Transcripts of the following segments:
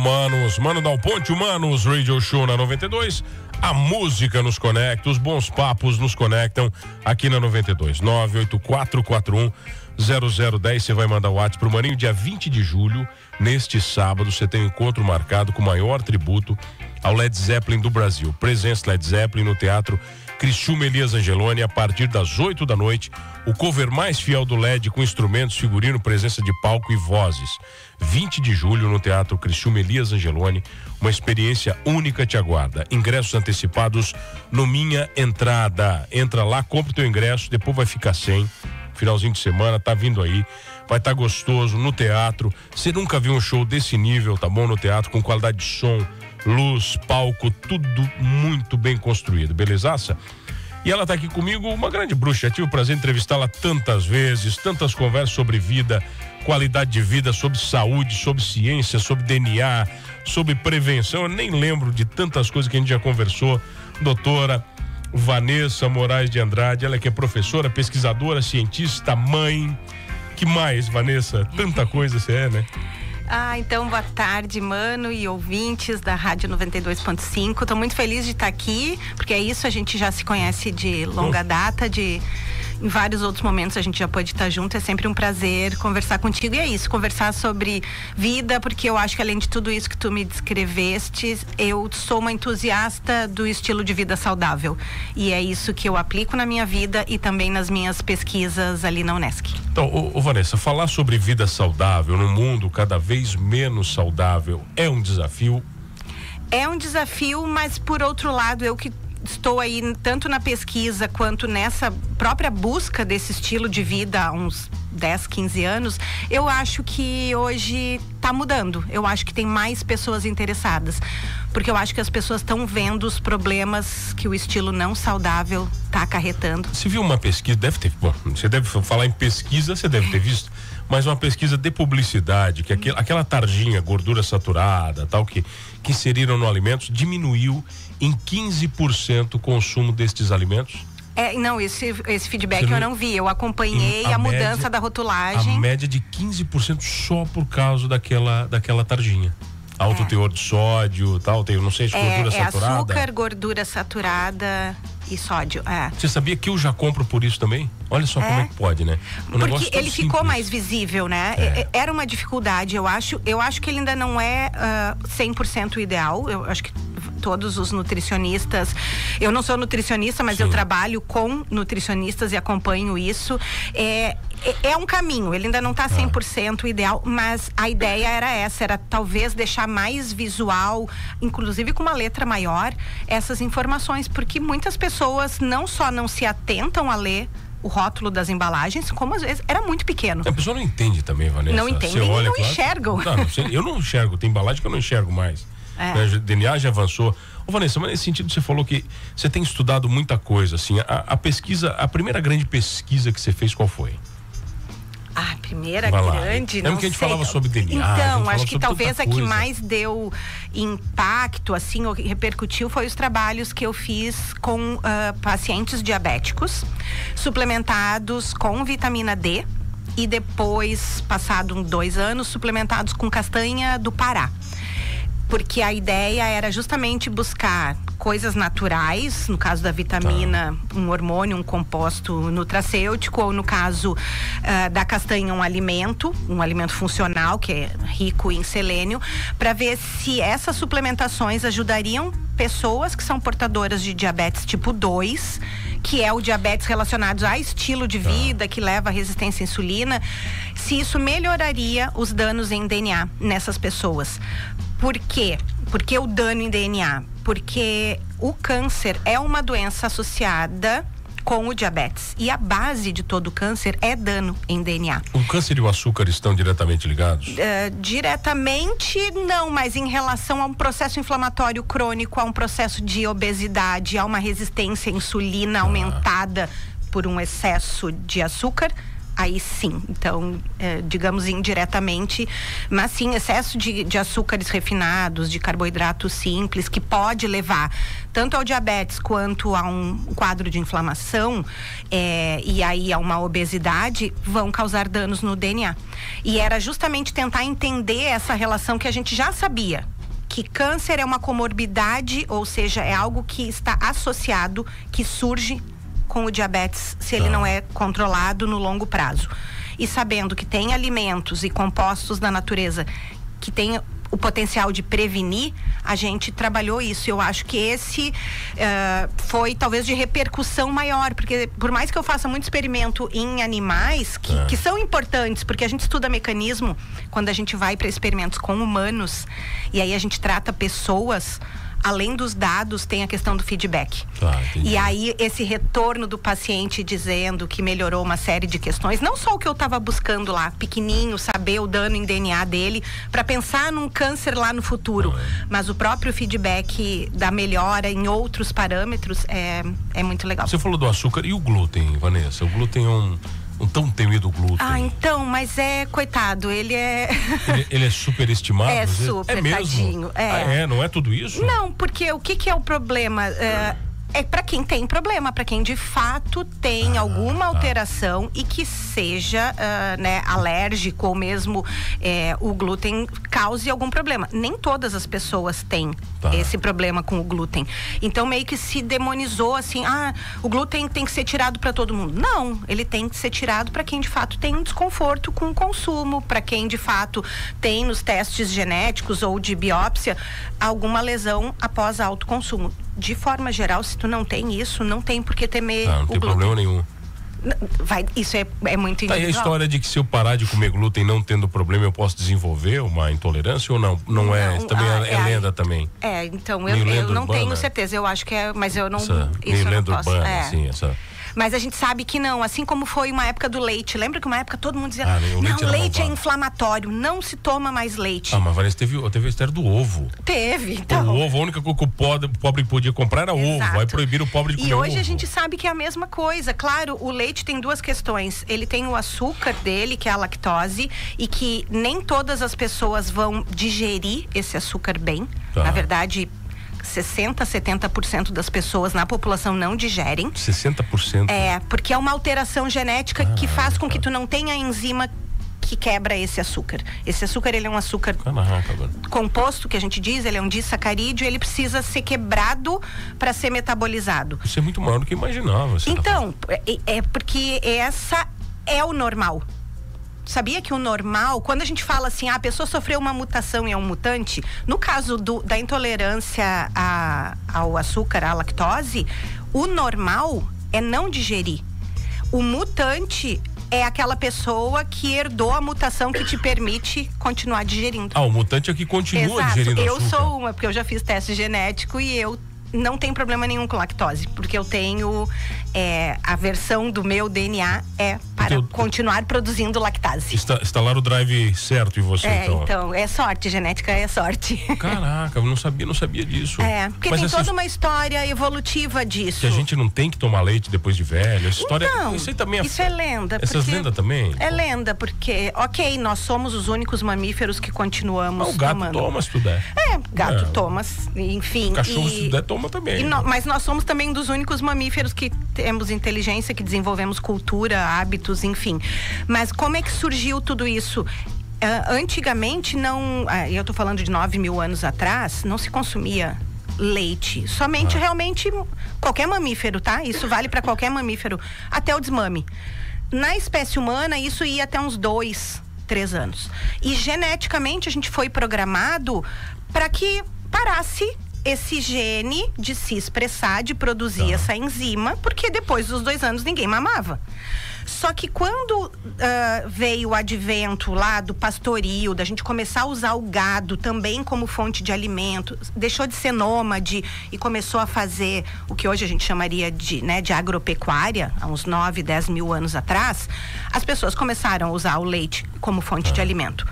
Humanos, Mano Dal Ponte, Humanos, Radio Show na 92. A música nos conecta, os bons papos nos conectam aqui na 92. 984410010. Você vai mandar o WhatsApp pro Maninho. Dia 20 de julho, neste sábado, você tem um encontro marcado com o maior tributo ao Led Zeppelin do Brasil. Presença Led Zeppelin no Teatro Criciúma Elias Angeloni, a partir das 8 da noite, o cover mais fiel do LED com instrumentos, figurino, presença de palco e vozes. 20 de julho no Teatro Criciúma Elias Angeloni, uma experiência única te aguarda. Ingressos antecipados no Minha Entrada. Entra lá, compra o teu ingresso, depois vai ficar sem. Finalzinho de semana, tá vindo aí, vai estar gostoso no teatro. Você nunca viu um show desse nível, tá bom? No teatro, com qualidade de som, luz, palco, tudo muito bem construído, belezaça? E ela tá aqui comigo, uma grande bruxa. Eu tive o prazer de entrevistá-la tantas vezes, tantas conversas sobre vida, qualidade de vida, sobre saúde, sobre ciência, sobre DNA, sobre prevenção. Eu nem lembro de tantas coisas que a gente já conversou. Doutora Vanessa Moraes de Andrade, ela que é professora, pesquisadora, cientista, mãe. Que mais, Vanessa? Tanta coisa você é, né? Então boa tarde, Mano e ouvintes da Rádio 92.5. Tô muito feliz de estar aqui, porque é isso, a gente já se conhece de longa data, em vários outros momentos a gente já pode estar junto. É sempre um prazer conversar contigo, e é isso, conversar sobre vida, porque eu acho que além de tudo isso que tu me descreveste, eu sou uma entusiasta do estilo de vida saudável, e é isso que eu aplico na minha vida e também nas minhas pesquisas ali na Unesc. Então, Vanessa, falar sobre vida saudável num mundo cada vez menos saudável é um desafio? É um desafio, mas por outro lado, eu que estou aí tanto na pesquisa quanto nessa própria busca desse estilo de vida há uns 10, 15 anos, eu acho que hoje está mudando. Eu acho que tem mais pessoas interessadas, porque eu acho que as pessoas estão vendo os problemas que o estilo não saudável está acarretando. Você viu uma pesquisa, deve ter, bom, você deve falar em pesquisa, você deve ter visto, mas uma pesquisa de publicidade, que aquela tarjinha, gordura saturada, tal, que inseriram no alimentos, diminuiu em 15% o consumo destes alimentos? Não, esse feedback eu não vi. Eu acompanhei a mudança da rotulagem. A média de 15% só por causa daquela tarjinha. Alto teor de sódio, tal, tem, não sei se gordura saturada. Açúcar, gordura saturada e sódio. Você sabia que eu já compro por isso também? Olha só como é que pode, né? Porque ele ficou mais visível, né? Era uma dificuldade, eu acho. Eu acho que ele ainda não é 100% ideal. Eu acho que todos os nutricionistas, eu não sou nutricionista, mas eu trabalho com nutricionistas e acompanho isso. É um caminho, ele ainda não está 100% ideal, mas a ideia era talvez deixar mais visual, inclusive com uma letra maior, essas informações, porque muitas pessoas não só não se atentam a ler o rótulo das embalagens, como às vezes era muito pequeno. A pessoa não entende também, Vanessa. Não entendem e não enxergam. Eu não enxergo, tem embalagem que eu não enxergo mais. O DNA já avançou. Vanessa, mas nesse sentido você falou que você tem estudado muita coisa, assim, a pesquisa, a primeira grande pesquisa que você fez, qual foi? A primeira grande, não sei. Que a gente falava sobre DNA. Então, acho que talvez a que mais deu impacto, assim, ou repercutiu, foi os trabalhos que eu fiz com pacientes diabéticos, suplementados com vitamina D, e depois, passado 2 anos, suplementados com castanha do Pará. Porque a ideia era justamente buscar coisas naturais, no caso da vitamina, um hormônio, um composto nutracêutico, ou no caso da castanha, um alimento funcional, que é rico em selênio, para ver se essas suplementações ajudariam pessoas que são portadoras de diabetes tipo 2, que é o diabetes relacionado a estilo de vida, que leva à resistência à insulina, se isso melhoraria os danos em DNA nessas pessoas. Por quê? Porque o dano em DNA? Porque o câncer é uma doença associada com o diabetes. E a base de todo câncer é dano em DNA. O câncer e o açúcar estão diretamente ligados? Diretamente não, mas em relação a um processo inflamatório crônico, a um processo de obesidade, a uma resistência à insulina aumentada por um excesso de açúcar, aí sim, então, digamos indiretamente, mas sim, excesso de açúcares refinados, de carboidratos simples, que pode levar tanto ao diabetes quanto a um quadro de inflamação, e aí a uma obesidade, vão causar danos no DNA. E era justamente tentar entender essa relação que a gente já sabia, que câncer é uma comorbidade, ou seja, é algo que está associado, que surge com o diabetes se ele não é controlado no longo prazo. E sabendo que tem alimentos e compostos da natureza que tem o potencial de prevenir, a gente trabalhou isso. Eu acho que esse foi talvez de repercussão maior, porque por mais que eu faça muito experimento em animais, que são importantes, porque a gente estuda mecanismo quando a gente vai para experimentos com humanos, e aí a gente trata pessoas. Além dos dados, tem a questão do feedback. E aí, esse retorno do paciente dizendo que melhorou uma série de questões, não só o que eu estava buscando lá, pequenininho, saber o dano em DNA dele, para pensar num câncer lá no futuro, mas o próprio feedback da melhora em outros parâmetros é muito legal. Você falou do açúcar e o glúten, Vanessa. O glúten é um tão temido glúten. Então, mas coitado, ele é... ele é superestimado? É super, tadinho. Não é tudo isso? Não, porque o que é o problema? É para quem tem problema, para quem de fato tem alguma alteração e que seja alérgico ou mesmo o glúten cause algum problema. Nem todas as pessoas têm esse problema com o glúten. Então meio que se demonizou assim, o glúten tem que ser tirado para todo mundo. Não, ele tem que ser tirado para quem de fato tem um desconforto com o consumo, para quem de fato tem nos testes genéticos ou de biópsia alguma lesão após alto consumo. De forma geral, se tu não tem isso, não tem por que temer não tem problema nenhum. Isso é muito individual. Aí a história de que se eu parar de comer glúten não tendo problema, eu posso desenvolver uma intolerância ou não? Não é? Também é lenda também. Então eu não tenho certeza. Eu acho que mas eu não... Isso meio eu lenda não posso. Urbana, assim, essa... Mas a gente sabe que não, assim como foi uma época do leite. Lembra que uma época todo mundo dizia, leite é inflamatório, não se toma mais leite. Mas Vanessa, teve a história do ovo. Teve, então. O ovo, a única coisa que o pobre podia comprar era ovo. Vai proibir o pobre de comer ovo. E hoje a gente sabe que é a mesma coisa. Claro, o leite tem duas questões. Ele tem o açúcar dele, que é a lactose, e que nem todas as pessoas vão digerir esse açúcar bem. Na verdade, 60%, 70% das pessoas na população não digerem. 60%? Porque é uma alteração genética que faz com que tu não tenha a enzima que quebra esse açúcar. Esse açúcar, ele é um açúcar composto, que a gente diz, ele é um disacarídeo, ele precisa ser quebrado para ser metabolizado. Isso é muito maior do que imaginava. Então, porque essa é o normal. Sabia que o normal, quando a gente fala assim, a pessoa sofreu uma mutação e é um mutante, no caso da intolerância ao açúcar, à lactose, o normal é não digerir. O mutante é aquela pessoa que herdou a mutação que te permite continuar digerindo. O mutante é que continua digerindo açúcar. Eu sou uma, porque eu já fiz teste genético e eu não tenho problema nenhum com lactose, porque eu tenho a versão do meu DNA para continuar produzindo lactase. Instalar o drive certo em você, então é sorte, genética é sorte. Caraca, eu não sabia disso. Porque tem toda uma história evolutiva disso. Que a gente não tem que tomar leite depois de velho. Essa história, isso aí também isso é lenda. Essas lendas também? É lenda, porque, nós somos os únicos mamíferos que continuamos tomando. O gato toma se tu der. Gato toma, enfim. Cachorro se tu der, toma também. Mas nós somos também dos únicos mamíferos que temos inteligência, que desenvolvemos cultura, hábitos, enfim. Mas como é que surgiu tudo isso? Antigamente eu tô falando de 9.000 anos atrás, não se consumia leite. Somente realmente qualquer mamífero, tá? Isso vale para qualquer mamífero, até o desmame. Na espécie humana, isso ia até uns 2, 3 anos. E geneticamente a gente foi programado para que parasse esse gene de se expressar, de produzir essa enzima, porque depois dos 2 anos ninguém mamava. Só que quando veio o advento lá do pastoril, da gente começar a usar o gado também como fonte de alimento, deixou de ser nômade e começou a fazer o que hoje a gente chamaria de agropecuária, há uns 9, 10 mil anos atrás, as pessoas começaram a usar o leite como fonte de alimento.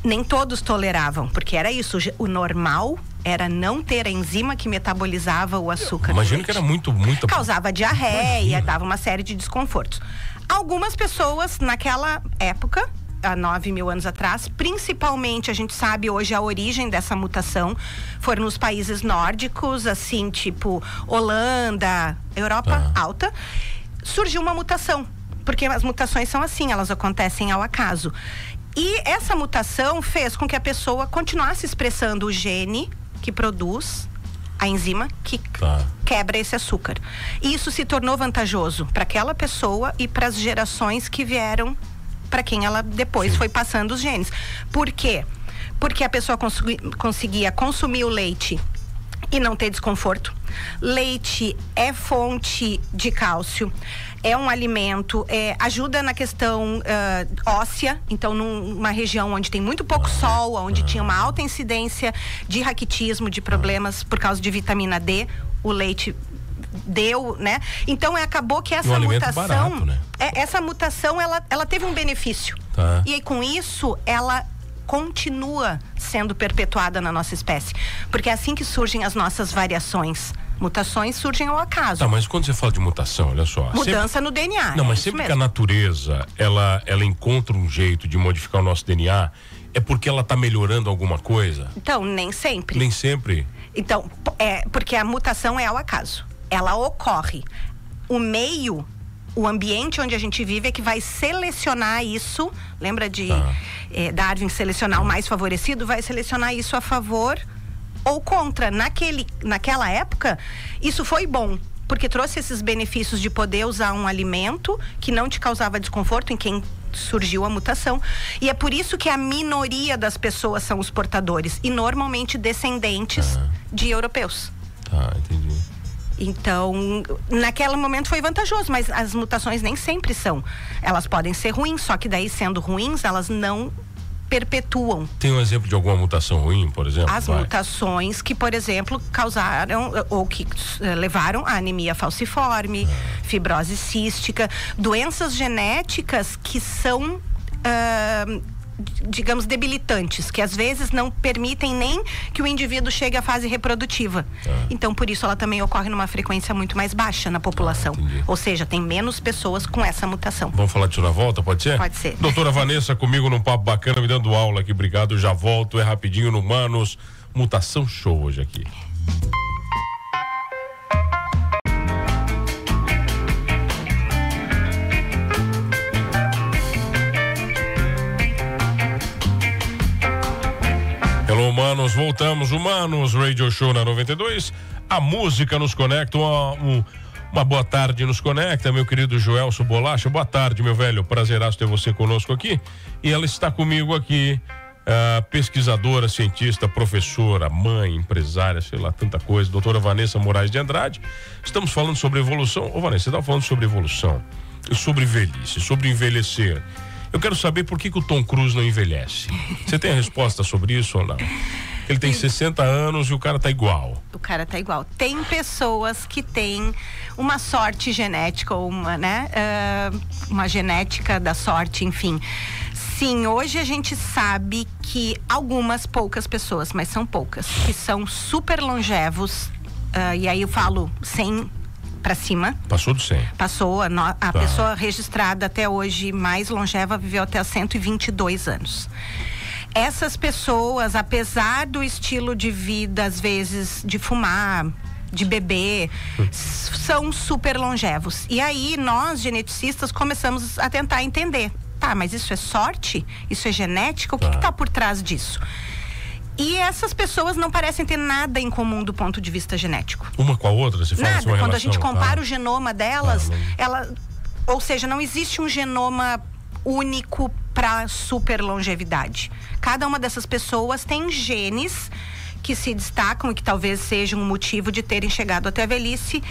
Nem todos toleravam, porque era isso, o normal era não ter a enzima que metabolizava o açúcar. Imagino que era muito... Causava diarreia, dava uma série de desconfortos. Algumas pessoas naquela época, há 9.000 anos atrás, principalmente a gente sabe hoje a origem dessa mutação, foram nos países nórdicos, assim, tipo Holanda, Europa alta, surgiu uma mutação, porque as mutações são assim, elas acontecem ao acaso. E essa mutação fez com que a pessoa continuasse expressando o gene que produz a enzima que quebra esse açúcar. E isso se tornou vantajoso para aquela pessoa e para as gerações que vieram, para quem ela depois foi passando os genes. Por quê? Porque a pessoa conseguia consumir o leite e não ter desconforto. Leite é fonte de cálcio, é um alimento, ajuda na questão óssea. Então, numa região onde tem muito pouco sol, onde tinha uma alta incidência de raquitismo, de problemas por causa de vitamina D, o leite deu, né? Então, acabou que essa mutação, barato, né? Essa mutação, ela teve um benefício. E aí, com isso, ela continua sendo perpetuada na nossa espécie, porque é assim que surgem as nossas variações. Mutações surgem ao acaso. Tá, mas quando você fala de mutação, olha só. Mudança no DNA. Não, mas sempre que a natureza, ela encontra um jeito de modificar o nosso DNA, é porque ela tá melhorando alguma coisa? Então, nem sempre. Nem sempre? Então, porque a mutação é ao acaso. Ela ocorre. O meio, o ambiente onde a gente vive é que vai selecionar isso. Lembra de Darwin selecionar o mais favorecido? Vai selecionar isso a favor ou contra. Naquela época, isso foi bom, porque trouxe esses benefícios de poder usar um alimento que não te causava desconforto em quem surgiu a mutação. E é por isso que a minoria das pessoas são os portadores, e normalmente descendentes de europeus. Tá, entendi. Então, naquele momento foi vantajoso, mas as mutações nem sempre são. Elas podem ser ruins, só que daí, sendo ruins, elas não perpetuam. Tem um exemplo de alguma mutação ruim, por exemplo? As mutações que, por exemplo, causaram ou que levaram a anemia falciforme, fibrose cística, doenças genéticas que são, digamos, debilitantes, que às vezes não permitem nem que o indivíduo chegue à fase reprodutiva. Então, por isso, ela também ocorre numa frequência muito mais baixa na população. Ou seja, tem menos pessoas com essa mutação. Vamos falar disso na volta, pode ser? Pode ser. Doutora Vanessa comigo num papo bacana, me dando aula aqui, obrigado, já volto, é rapidinho no Humanos, mutação show hoje aqui. Hello, Humanos, voltamos, Humanos, Radio Show na 92, a música nos conecta, uma boa tarde nos conecta, meu querido Joelso Bolacha, boa tarde, meu velho, prazeraço ter você conosco aqui, e ela está comigo aqui, pesquisadora, cientista, professora, mãe, empresária, sei lá, tanta coisa, doutora Vanessa Moraes de Andrade. Estamos falando sobre evolução. Ô, Vanessa, você estava falando sobre evolução, sobre velhice, sobre envelhecer. Eu quero saber por que o Tom Cruise não envelhece. Você tem a resposta sobre isso ou não? Ele tem 60 anos e o cara tá igual. O cara tá igual. Tem pessoas que têm uma sorte genética ou uma genética da sorte, enfim. Sim, hoje a gente sabe que poucas pessoas, mas são poucas, que são super longevos, e aí eu falo 100 para cima. Passou do 100. Passou. A pessoa registrada até hoje mais longeva viveu até 122 anos. Essas pessoas, apesar do estilo de vida, às vezes, de fumar, de beber, são super longevos. E aí, nós, geneticistas, começamos a tentar entender. Tá, mas isso é sorte? Isso é genética? O que está por trás disso? E essas pessoas não parecem ter nada em comum do ponto de vista genético. Uma com a outra? Se nada. Quando a gente compara o genoma delas, ou seja, não existe um genoma único para super longevidade. Cada uma dessas pessoas tem genes que se destacam e que talvez sejam um motivo de terem chegado até a velhice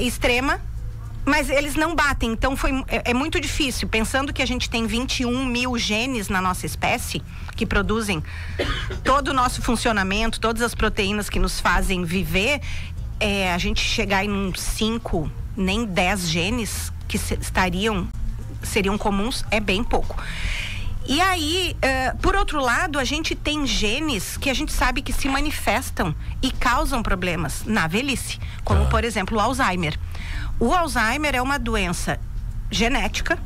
extrema, mas eles não batem. Então é muito difícil, pensando que a gente tem 21 mil genes na nossa espécie que produzem todo o nosso funcionamento, todas as proteínas que nos fazem viver, a gente chegar em uns 5, nem 10 genes que seriam comuns, é bem pouco. E aí, por outro lado, a gente tem genes que a gente sabe que se manifestam e causam problemas na velhice, como por exemplo o Alzheimer. O Alzheimer é uma doença genética,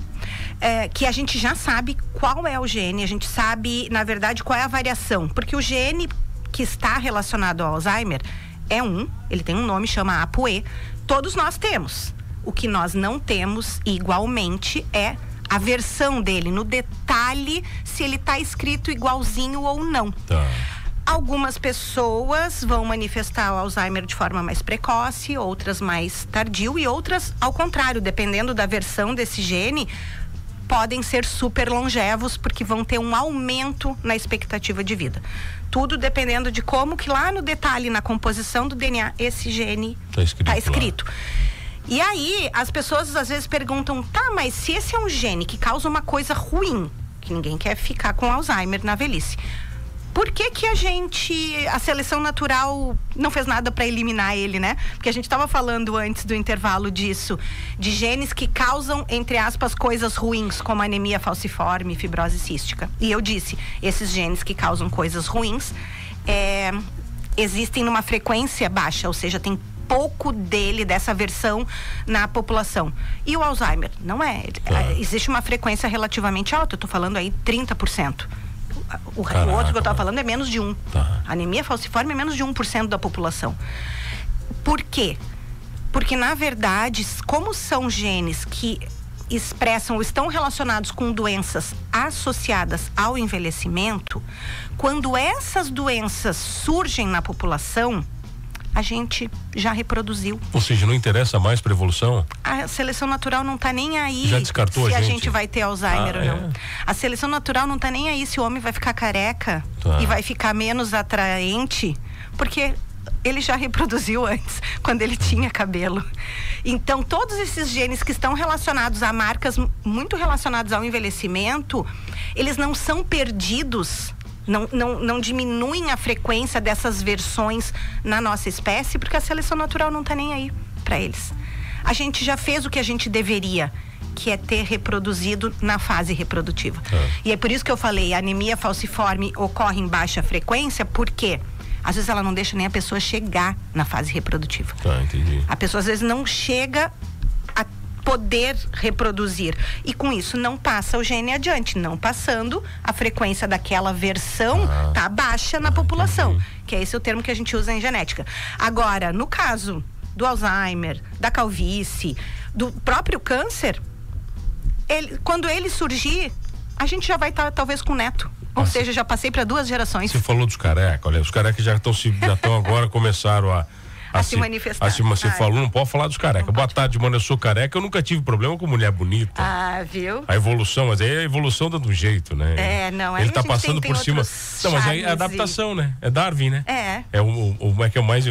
que a gente já sabe qual é o gene, a gente sabe, na verdade, qual é a variação, porque o gene que está relacionado ao Alzheimer ele tem um nome, chama ApoE. Todos nós temos. O que nós não temos, igualmente, é a versão dele, no detalhe, se ele está escrito igualzinho ou não. Algumas pessoas vão manifestar o Alzheimer de forma mais precoce, outras mais tardio e outras ao contrário, dependendo da versão desse gene, podem ser super longevos porque vão ter um aumento na expectativa de vida. Tudo dependendo de como que lá no detalhe, na composição do DNA, esse gene está escrito. E aí, as pessoas às vezes perguntam, tá, mas se esse é um gene que causa uma coisa ruim, que ninguém quer ficar com Alzheimer na velhice, por que que a seleção natural não fez nada para eliminar ele, né? Porque a gente estava falando antes do intervalo disso, de genes que causam, entre aspas, coisas ruins, como anemia falciforme, fibrose cística. E eu disse, esses genes que causam coisas ruins, existem numa frequência baixa, ou seja, tem pouco dessa versão na população. E o Alzheimer? Não é. Existe uma frequência relativamente alta, eu tô falando aí 30%. O outro que eu estava falando é menos de 1%. A anemia falciforme é menos de 1% da população. Por quê? Porque, na verdade, como são genes que expressam ou estão relacionados com doenças associadas ao envelhecimento, quando essas doenças surgem na população, a gente já reproduziu. Ou seja, não interessa mais para evolução? A seleção natural não está nem aí já descartou se a gente vai ter Alzheimer ou não. A seleção natural não está nem aí se o homem vai ficar careca e vai ficar menos atraente, porque ele já reproduziu antes, quando ele tinha cabelo. Então, todos esses genes que estão relacionados a marcas muito relacionadas ao envelhecimento, eles não são perdidos. Não diminuem a frequência dessas versões na nossa espécie, porque a seleção natural não está nem aí para eles. A gente já fez o que a gente deveria, que é ter reproduzido na fase reprodutiva. E é por isso que eu falei, a anemia falciforme ocorre em baixa frequência, porque às vezes ela não deixa nem a pessoa chegar na fase reprodutiva. Entendi. A pessoa às vezes não chega a poder reproduzir e com isso não passa o gene adiante, não passando, a frequência daquela versão tá baixa na população, entendi. Que é esse o termo que a gente usa em genética. Agora, no caso do Alzheimer, da calvície, do próprio câncer, quando ele surgir, a gente já vai estar talvez com neto. Ou seja, já passei para 2 gerações. Você falou dos carecas, olha, os carecas já estão agora, começaram a se manifestar. Você falou, não pode falar dos carecas. Boa tarde, mano, eu sou careca, eu nunca tive problema com mulher bonita. Viu? A evolução, mas aí a evolução dá do jeito, né? Ele tá passando por cima. Não, mas aí é adaptação, né? É Darwin, né?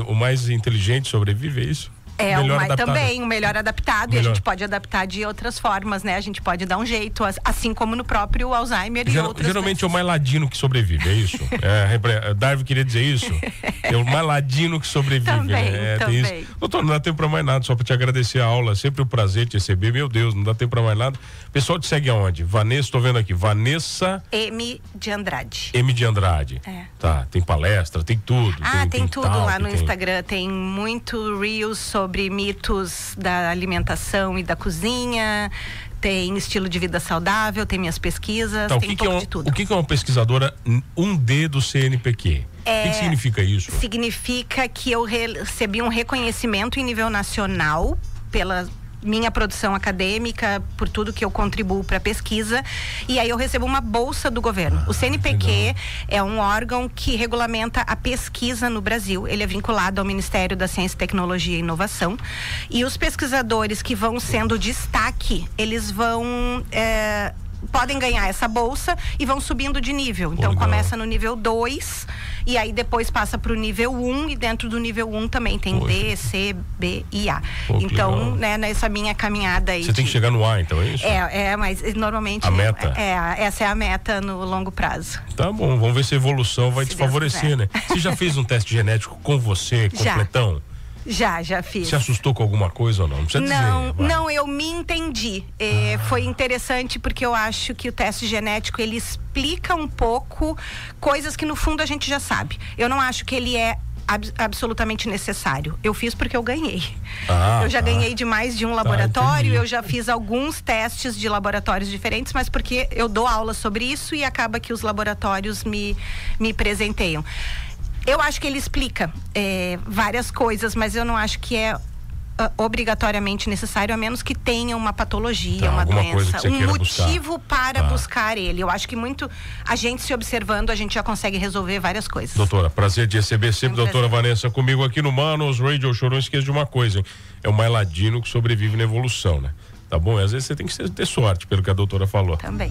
O mais inteligente sobrevive, é isso? O melhor adaptado. E a gente pode adaptar de outras formas, né? A gente pode dar um jeito, assim como no próprio Alzheimer e outras. Geralmente é o mais ladino que sobrevive, é isso? Darwin queria dizer isso? É o mais ladino que sobrevive. Também, tem isso. Doutor, não dá tempo pra mais nada, só pra te agradecer a aula, sempre um prazer te receber, meu Deus, não dá tempo pra mais nada. O pessoal te segue aonde? Vanessa, tô vendo aqui, Vanessa... M de Andrade. M de Andrade. Tá, tem palestra, tem tudo. Tem tudo lá no Instagram, tem muito Reels sobre mitos da alimentação e da cozinha, tem estilo de vida saudável, tem minhas pesquisas, tem um pouco de tudo. O que é uma pesquisadora 1D do CNPq? O que significa isso? Significa que eu recebi um reconhecimento em nível nacional pela minha produção acadêmica, por tudo que eu contribuo para a pesquisa, e aí eu recebo uma bolsa do governo. O CNPq é um órgão que regulamenta a pesquisa no Brasil. Ele é vinculado ao Ministério da Ciência, Tecnologia e Inovação, e os pesquisadores que vão sendo destaque, eles vão podem ganhar essa bolsa e vão subindo de nível. Então começa no nível 2 e aí depois passa para o nível 1 e dentro do nível 1 também tem D, C, B e A. Então, né, nessa minha caminhada aí. Você tem que chegar no A, então, é isso? Mas normalmente a meta? Essa é a meta no longo prazo. Tá bom, vamos ver se a evolução vai te favorecer, né? Você já fez um teste genético com você, completão? Já fiz. Se assustou com alguma coisa ou não? Não precisa dizer. Não, eu me entendi. Foi interessante porque eu acho que o teste genético, ele explica um pouco coisas que no fundo a gente já sabe. Eu não acho que ele é absolutamente necessário. Eu fiz porque eu ganhei. Eu já ganhei de mais de um laboratório, eu já fiz alguns testes de laboratórios diferentes, mas porque eu dou aula sobre isso e acaba que os laboratórios me presenteiam. Eu acho que ele explica várias coisas, mas eu não acho que é obrigatoriamente necessário, a menos que tenha uma patologia, uma alguma coisa doença, que você queira motivo para buscar ele. Eu acho que muito a gente se observando, a gente já consegue resolver várias coisas. Doutora, prazer de receber sempre doutora Vanessa comigo aqui no Manos Radio Show. Não esqueça de uma coisa, hein? É o mais ladino que sobrevive na evolução, né? Tá bom? E às vezes você tem que ter sorte, pelo que a doutora falou. Também.